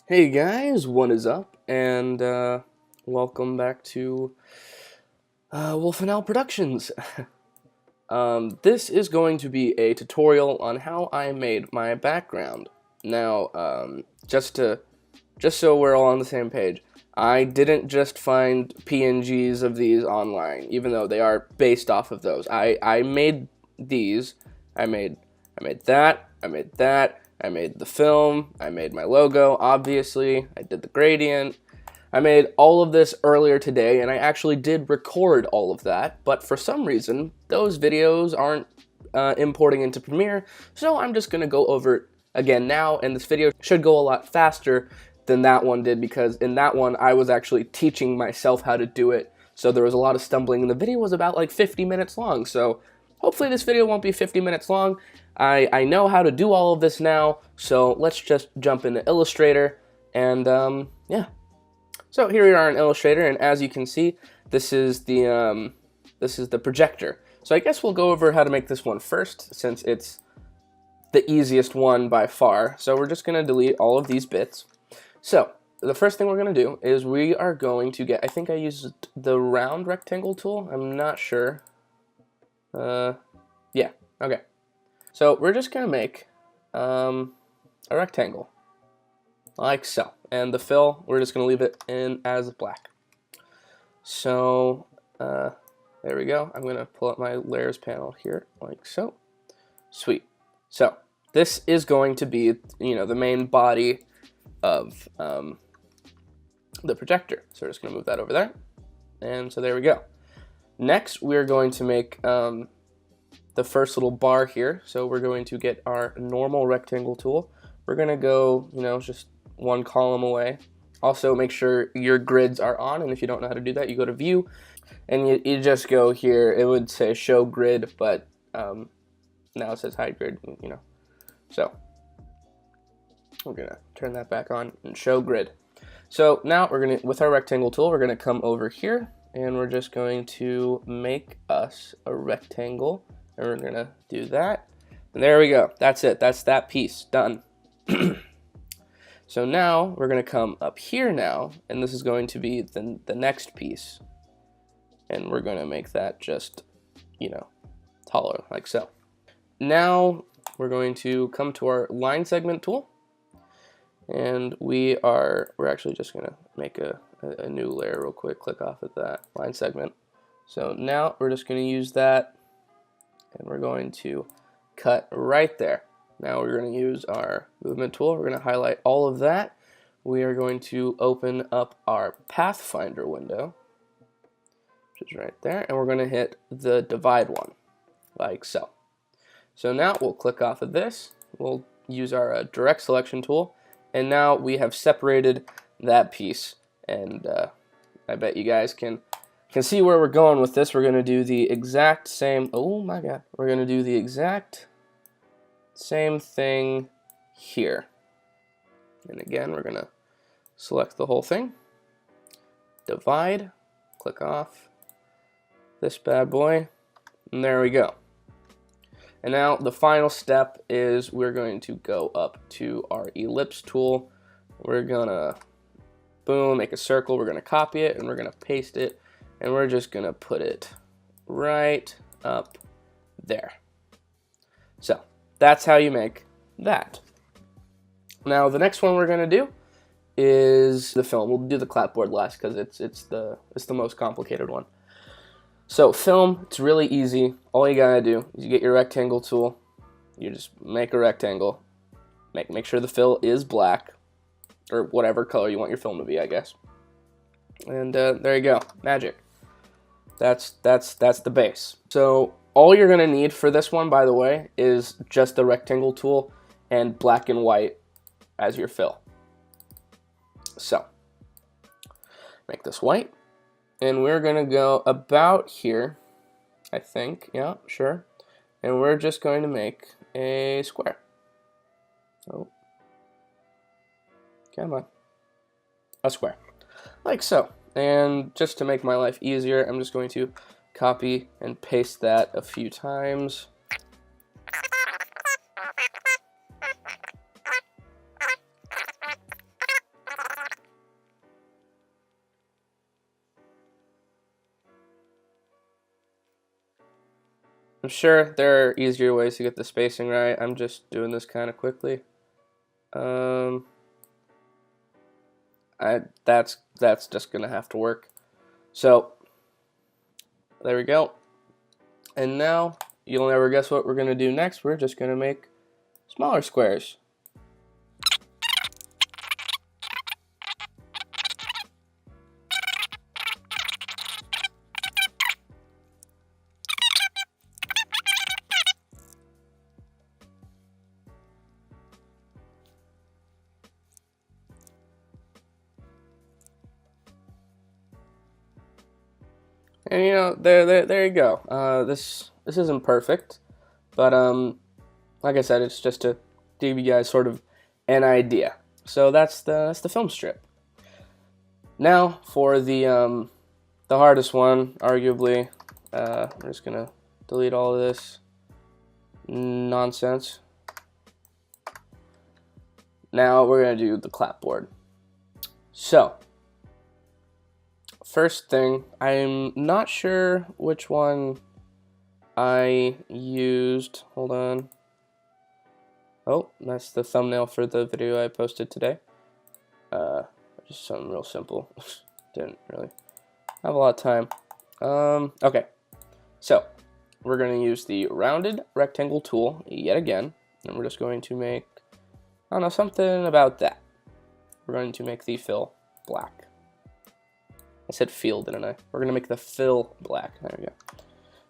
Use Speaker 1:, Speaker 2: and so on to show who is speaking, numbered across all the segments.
Speaker 1: Hey guys, what is up? And welcome back to Wolf&Owl Productions. This is going to be a tutorial on how I made my background. Now, just so we're all on the same page, I didn't just find PNGs of these online, even though they are based off of those. I made these. I made that. I made that. I made the film, I made my logo, obviously, I did the gradient. I made all of this earlier today, and I actually did record all of that, but for some reason, those videos aren't importing into Premiere, so I'm just going to go over it again now, and this video should go a lot faster than that one did, because in that one, I was actually teaching myself how to do it, so there was a lot of stumbling, and the video was about like 50 minutes long, so hopefully this video won't be 50 minutes long. I know how to do all of this now, so let's just jump into Illustrator, and yeah. So here we are in Illustrator, and as you can see, this is the projector. So I guess we'll go over how to make this one first, since it's the easiest one by far. So we're just going to delete all of these bits. So the first thing we're going to do is we are going to get, I think I used the round rectangle tool, I'm not sure. Yeah, okay. So we're just going to make a rectangle, like so. And the fill, we're just going to leave it in as black. So there we go. I'm going to pull up my layers panel here, like so. Sweet. So this is going to be, the main body of the projector. So we're just going to move that over there. And so there we go. Next, we're going to make the first little bar here. So we're going to get our normal rectangle tool. We're going to go, just one column away. Also, make sure your grids are on, and if you don't know how to do that, you go to View, and you just go here. It would say Show Grid, but now it says Hide Grid, So we're going to turn that back on and Show Grid. So now we're going to, with our rectangle tool, we're going to come over here, and we're just going to make us a rectangle. And we're going to do that. And there we go. That's it. That's that piece. Done. So now we're going to come up here now. And this is going to be the next piece. And we're going to make that just, taller, like so. Now we're going to come to our line segment tool. And we're actually just going to make a new layer real quick. Click off of that line segment. So now we're just going to use that. And we're going to cut right there. Now we're going to use our movement tool. We're going to highlight all of that. We are going to open up our Pathfinder window, which is right there, and we're going to hit the divide one, like so. So now we'll click off of this. We'll use our direct selection tool, and now we have separated that piece. And I bet you guys can see where we're going with this. We're going to do the exact same, oh my god, we're going to do the exact same thing here. And again, we're going to select the whole thing, divide, click off this bad boy, and there we go. And now the final step is we're going to go up to our ellipse tool. We're going to, boom, make a circle. We're going to copy it, and we're going to paste it. And we're just going to put it right up there. So that's how you make that. Now the next one we're going to do is the film. We'll do the clapboard last because it's the most complicated one. So film, it's really easy. All you got to do is you get your rectangle tool. You just make a rectangle. Make sure the fill is black or whatever color you want your film to be, I guess. And there you go. Magic. That's the base. So all you're going to need for this one, by the way, is just the rectangle tool and black and white as your fill. So make this white, and we're going to go about here, I think. Yeah, sure. And we're just going to make a square. Oh, come on. A square. Like so. And just to make my life easier, I'm just going to copy and paste that a few times. I'm sure there are easier ways to get the spacing right. I'm just doing this kind of quickly. That's just gonna have to work. So there we go. And now you'll never guess what we're gonna do next. We're just gonna make smaller squares. And you know, there you go. This isn't perfect, but like I said, it's just to give you guys sort of an idea. So that's the film strip. Now for the hardest one, arguably. We're just gonna delete all of this nonsense. Now we're gonna do the clapboard. So first thing, I'm not sure which one I used. Hold on. Oh, that's the thumbnail for the video I posted today. Just something real simple. Didn't really have a lot of time. Okay, so we're going to use the rounded rectangle tool yet again, and we're just going to make, I don't know, something about that. We're going to make the fill black. I said fill, didn't I? We're going to make the fill black. There we go.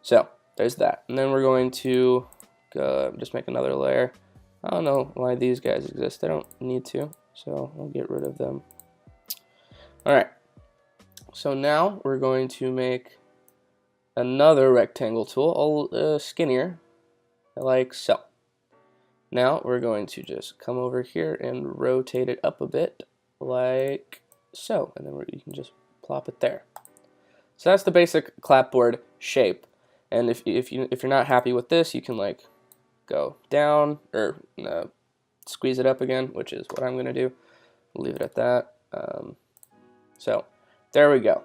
Speaker 1: So there's that. And then we're going to just make another layer. I don't know why these guys exist. They don't need to, so we'll get rid of them. All right. So now we're going to make another rectangle tool, skinnier, like so. Now we're going to just come over here and rotate it up a bit, like so, and then you can just plop it there. So that's the basic clapboard shape. And if you're not happy with this, you can like go down or squeeze it up again, which is what I'm going to do. Leave it at that. So there we go.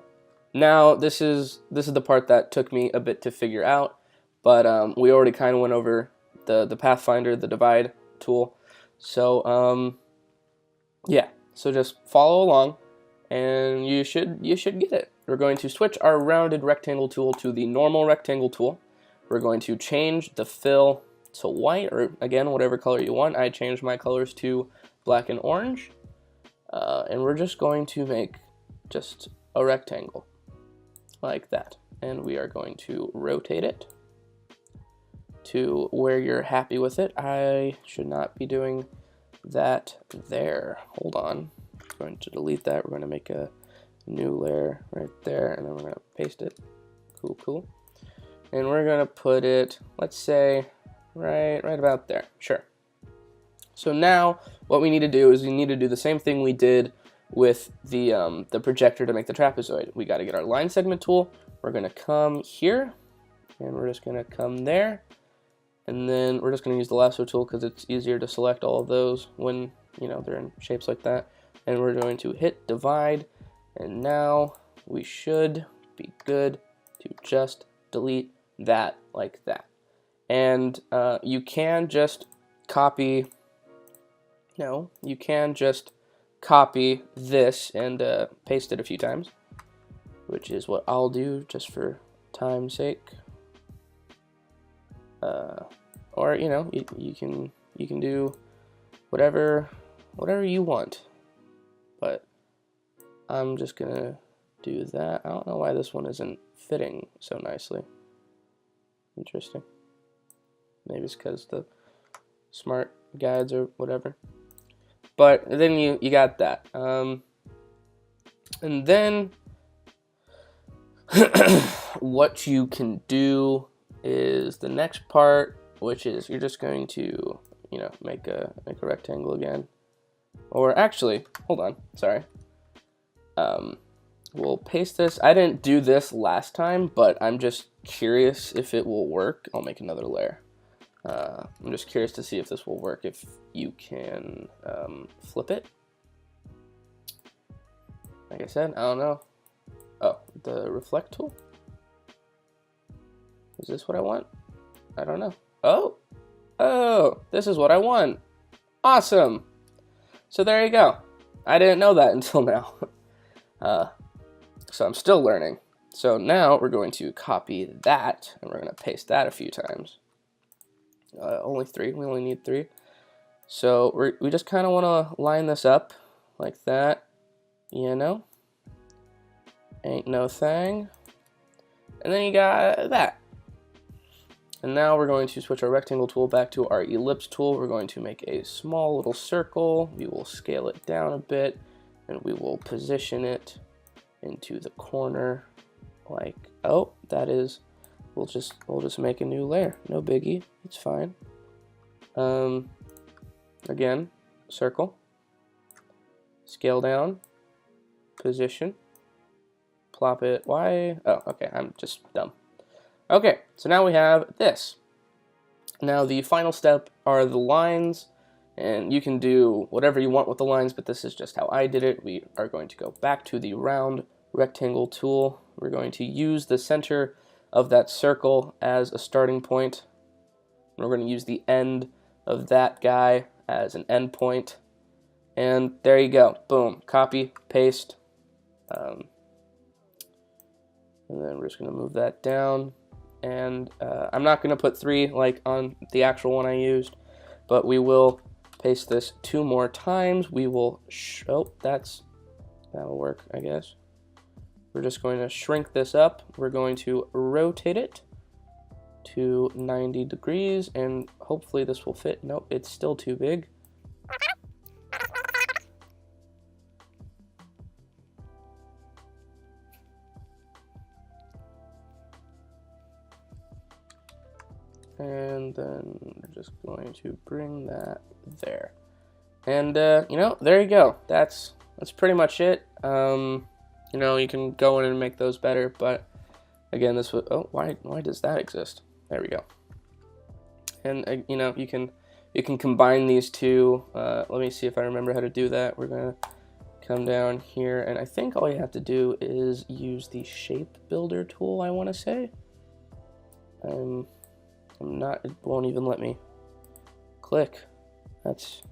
Speaker 1: Now this is the part that took me a bit to figure out, but we already kind of went over the Pathfinder, the divide tool. So yeah, so just follow along, and you should get it. We're going to switch our rounded rectangle tool to the normal rectangle tool. We're going to change the fill to white, or again, whatever color you want. I changed my colors to black and orange. And we're just going to make just a rectangle like that. And we are going to rotate it to where you're happy with it. I should not be doing that there. Hold on. I'm going to delete that. We're going to make a new layer right there, and then we're going to paste it. Cool. And we're going to put it, let's say, right about there. Sure. So now what we need to do is we need to do the same thing we did with the projector to make the trapezoid. We got to get our line segment tool. We're going to come here, and we're just going to come there, and then we're just going to use the lasso tool because it's easier to select all of those when they're in shapes like that. And we're going to hit divide, and now we should be good to just delete that like that. And you can just copy. No, you can just copy this and paste it a few times, which is what I'll do just for time's sake. Or you can do whatever you want, but I'm just gonna do that. I don't know why this one isn't fitting so nicely. Interesting. Maybe it's because the smart guides or whatever. But then you got that. And then what you can do is the next part, which is you're just going to make a rectangle again. Or actually, hold on, sorry. We'll paste this. I didn't do this last time, but I'm just curious if it will work. I'll make another layer. I'm just curious to see if this will work, if you can flip it. Like I said, I don't know. Oh, the reflect tool? Is this what I want? I don't know. Oh, this is what I want. Awesome. So there you go. I didn't know that until now. So I'm still learning. So now we're going to copy that, and we're going to paste that a few times. Only 3. We only need 3. So we just kind of want to line this up like that. You know? Ain't no thing. And then you got that. And now we're going to switch our rectangle tool back to our ellipse tool. We're going to make a small little circle. We will scale it down a bit, and we will position it into the corner like, oh, that is, we'll just make a new layer. No biggie, it's fine. Again, circle, scale down, position, plop it. Why? Oh, okay, I'm just dumb. Okay, so now we have this. Now the final step are the lines, and you can do whatever you want with the lines, but this is just how I did it. We are going to go back to the round rectangle tool. We're going to use the center of that circle as a starting point. We're going to use the end of that guy as an end point. And there you go. Boom. Copy, paste. And then we're just going to move that down. And I'm not going to put 3 like on the actual one I used, but we will paste this 2 more times. We will, that'll work, I guess. We're just going to shrink this up. We're going to rotate it to 90 degrees, and hopefully this will fit. Nope, it's still too big. And then we're just going to bring that there. And, you know, there you go. That's pretty much it. You know, you can go in and make those better, but again, this would, oh, why does that exist? There we go. And you know, you can combine these two. Let me see if I remember how to do that. We're gonna come down here, and I think all you have to do is use the shape builder tool, I want to say. I'm not, it won't even let me click. That's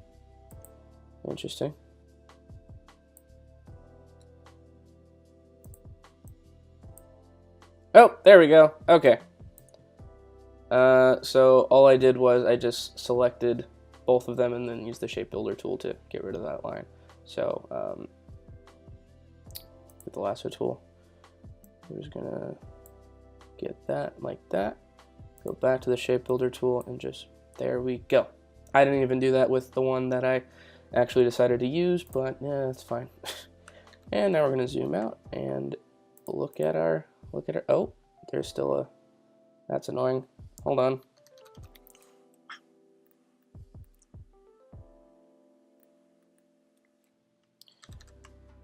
Speaker 1: interesting. Oh, there we go. Okay. So all I did was I just selected both of them and then used the shape builder tool to get rid of that line. So with the lasso tool, we're just gonna get that like that. Go back to the shape builder tool and just, there we go. I didn't even do that with the one that I actually decided to use, but yeah, that's fine. And now we're gonna zoom out and look at our, oh, there's still a, that's annoying. Hold on.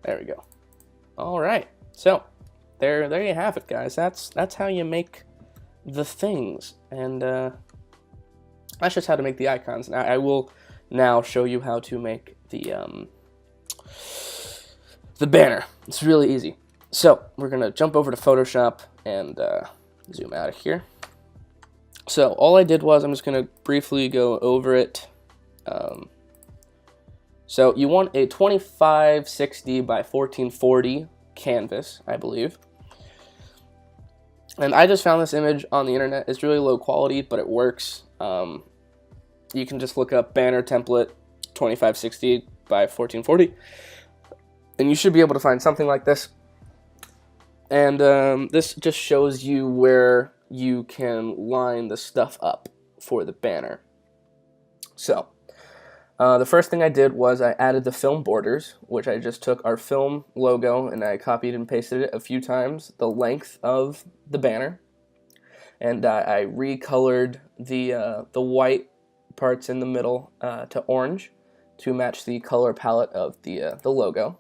Speaker 1: There we go. All right, so there you have it, guys. That's how you make the things, and that's just how to make the icons. Now I will now show you how to make the banner. It's really easy. So we're gonna jump over to Photoshop and zoom out of here. So all I did was, I'm just gonna briefly go over it. So you want a 2560 by 1440 canvas, I believe. And I just found this image on the internet. It's really low quality, but it works. You can just look up banner template 2560 by 1440, and you should be able to find something like this. And this just shows you where you can line the stuff up for the banner. So the first thing I did was I added the film borders, which I just took our film logo and I copied and pasted it a few times, the length of the banner, and I recolored the white parts in the middle to orange to match the color palette of the logo,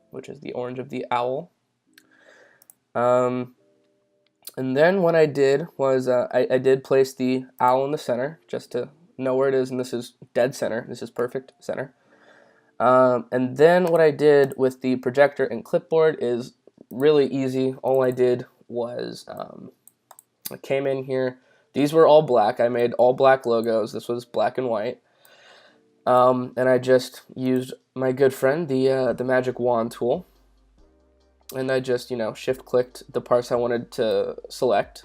Speaker 1: which is the orange of the owl. And then what I did was I did place the owl in the center just to know where it is, and this is dead center. This is perfect center. And then what I did with the projector and clipboard is really easy. All I did was I came in here, These were all black. I made all black logos. This was black and white. And I just used my good friend, the magic wand tool. And I just, shift-clicked the parts I wanted to select.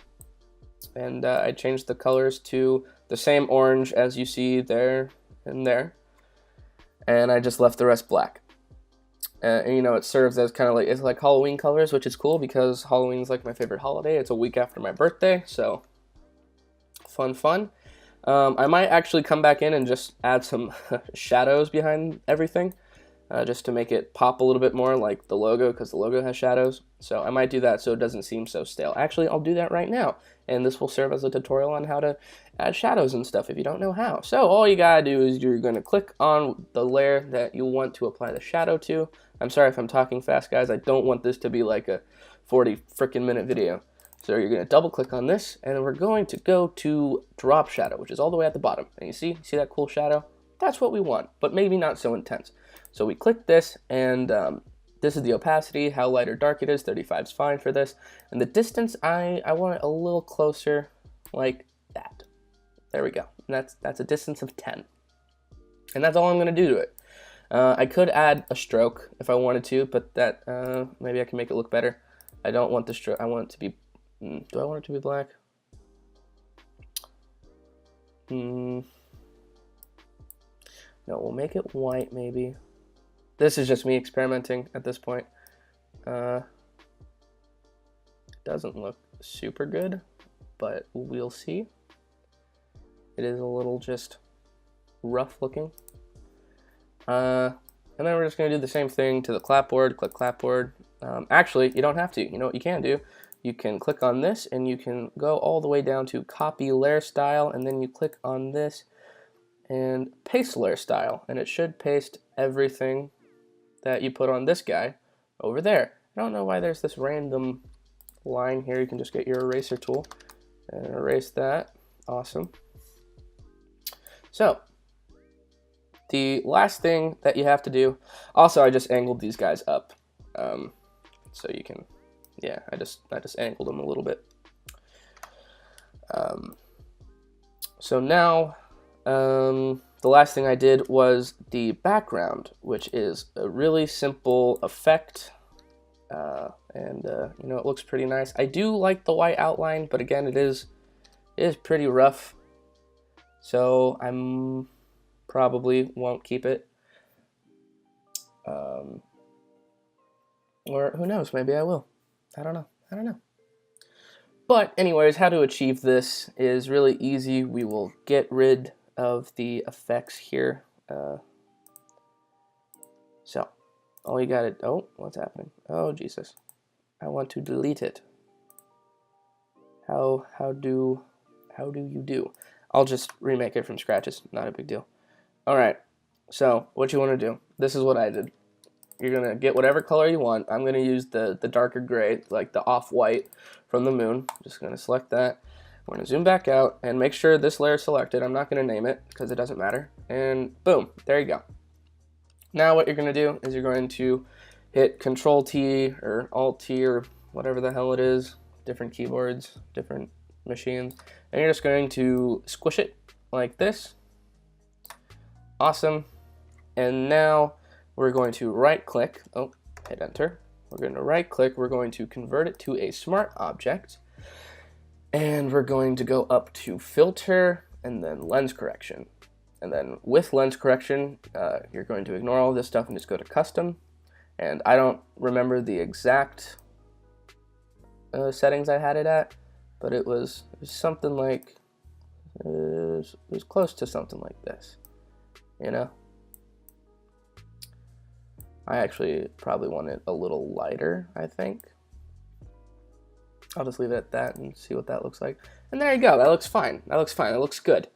Speaker 1: And I changed the colors to the same orange as you see there and there. And I just left the rest black. And it serves as kind of like, it's like Halloween colors, which is cool because Halloween's like my favorite holiday. It's a week after my birthday, so fun. I might actually come back in and just add some shadows behind everything, just to make it pop a little bit more like the logo, because the logo has shadows. So I might do that so it doesn't seem so stale. Actually, I'll do that right now, and this will serve as a tutorial on how to add shadows and stuff if you don't know how. So all you gotta do is you're gonna click on the layer that you want to apply the shadow to. I'm sorry if I'm talking fast, guys. I don't want this to be like a 40 freaking minute video. So you're gonna double click on this, and we're going to go to drop shadow, which is all the way at the bottom. And you see that cool shadow? That's what we want, but maybe not so intense. So we click this, and this is the opacity, how light or dark it is. 35 is fine for this. And the distance, I want it a little closer, like that. There we go. And that's a distance of 10. And that's all I'm gonna do to it. I could add a stroke if I wanted to, but that maybe I can make it look better. I don't want the stroke. I want it to be. Do I want it to be black? No, we'll make it white maybe. This is just me experimenting at this point. Doesn't look super good, but we'll see. It is a little just rough looking. And then we're just going to do the same thing to the clapboard. Click clapboard. Actually, you don't have to. You know what you can do? You can click on this, and you can go all the way down to copy layer style, and then you click on this and paste layer style, and it should paste everything that you put on this guy over there. I don't know why there's this random line here. You can just get your eraser tool and erase that. Awesome. So the last thing that you have to do, also I just angled these guys up, so you can, yeah, I just angled them a little bit. So now the last thing I did was the background, which is a really simple effect, and it looks pretty nice. I do like the white outline, but again, it is pretty rough, so I'm probably won't keep it. Or who knows, maybe I will. I don't know. But anyways, how to achieve this is really easy. We will get rid of the effects here. So all you gotta, oh, what's happening? Oh, Jesus. I want to delete it. How do you do? I'll just remake it from scratch. It's not a big deal. All right, so what you want to do, this is what I did. You're going to get whatever color you want. I'm going to use the darker gray, like the off-white from the moon. Just going to select that. I'm going to zoom back out and make sure this layer is selected. I'm not going to name it because it doesn't matter. And boom, there you go. Now what you're going to do is you're going to hit Control-T or Alt-T or whatever the hell it is, different keyboards, different machines, and you're just going to squish it like this. Awesome. And now we're going to right click, hit enter. We're going to right click, we're going to convert it to a smart object, and we're going to go up to filter and then lens correction. And then with lens correction, you're going to ignore all this stuff and just go to custom. And I don't remember the exact settings I had it at, but it was something like, it was close to something like this, you know? I actually probably want it a little lighter, I think. I'll just leave it at that and see what that looks like. And there you go, that looks fine. That looks good.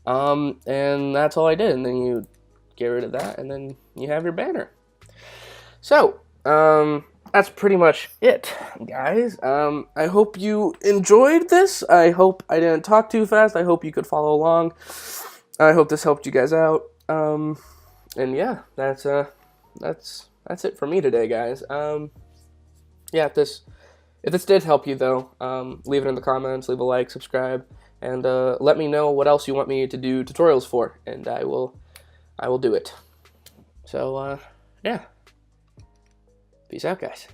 Speaker 1: And that's all I did, and then you get rid of that, and then you have your banner. So, that's pretty much it, guys. I hope you enjoyed this. I hope I didn't talk too fast. I hope you could follow along. I hope this helped you guys out. And yeah, that's it for me today, guys. Yeah, if this did help you though, leave it in the comments, leave a like, subscribe, and let me know what else you want me to do tutorials for, and I will do it. So yeah, peace out, guys.